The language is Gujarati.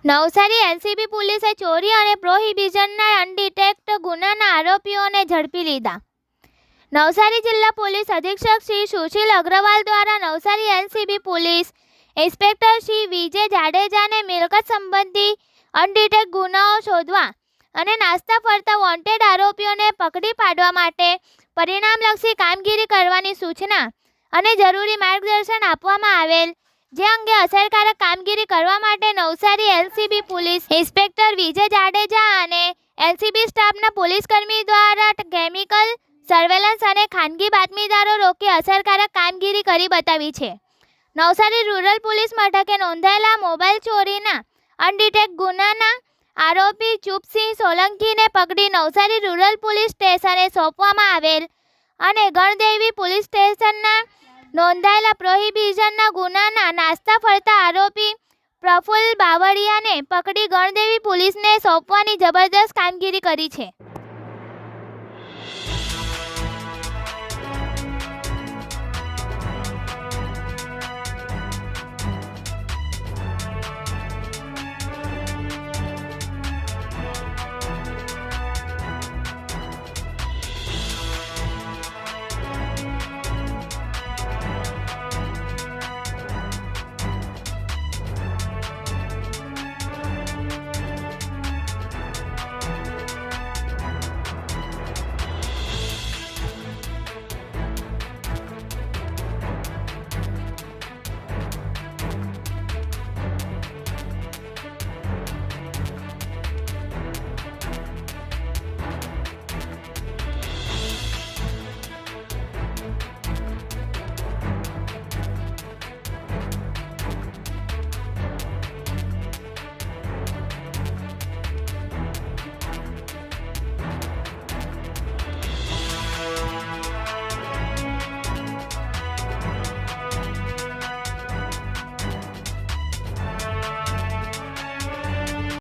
નવસારી એલસીબી પોલીસે ચોરી અને પ્રોહિબિશનના અનડિટેક્ટ ગુનાના આરોપીઓને ઝડપી લીધા. નવસારી જિલ્લા પોલીસ અધિક્ષક શ્રી સુશીલ અગ્રવાલ દ્વારા Navsari LCB police inspector Shri Vijay જાડેજાને મિલકત સંબંધી અનડિટેક્ટ ગુનાઓ શોધવા અને નાસ્તા ફરતા વોન્ટેડ આરોપીઓને પકડી પાડવા માટે પરિણામલક્ષી કામગીરી કરવાની સૂચના અને જરૂરી માર્ગદર્શન આપવામાં આવેલ, જે અંગે અસરકારક કામગીરી કરવા માટે નવસારી એલસીબી પોલીસ ઇન્સ્પેક્ટર વિજય જાડેજા અને એલસીબી સ્ટાફના પોલીસકર્મી દ્વારા કેમિકલ સર્વેલન્સ અને ખાનગી બાતમીદારો રોકી અસરકારક કામગીરી કરી બતાવી છે. નવસારી રૂરલ પોલીસ મથકે નોંધાયેલા મોબાઈલ ચોરીના અનડિટેક્ટ ગુનાના આરોપી ચુપસિંહ સોલંકીને પકડી નવસારી રૂરલ પોલીસ સ્ટેશને સોંપવામાં આવેલ અને ગણદેવી પોલીસ સ્ટેશનના નોંધાયેલા પ્રોહિબિશનના ગુનાના નાસ્તા ફરતા આરોપી પ્રફુલ્લ બાવળિયાને પકડી ગણદેવી પોલીસને સોંપવાની જબરદસ્ત કામગીરી કરી છે.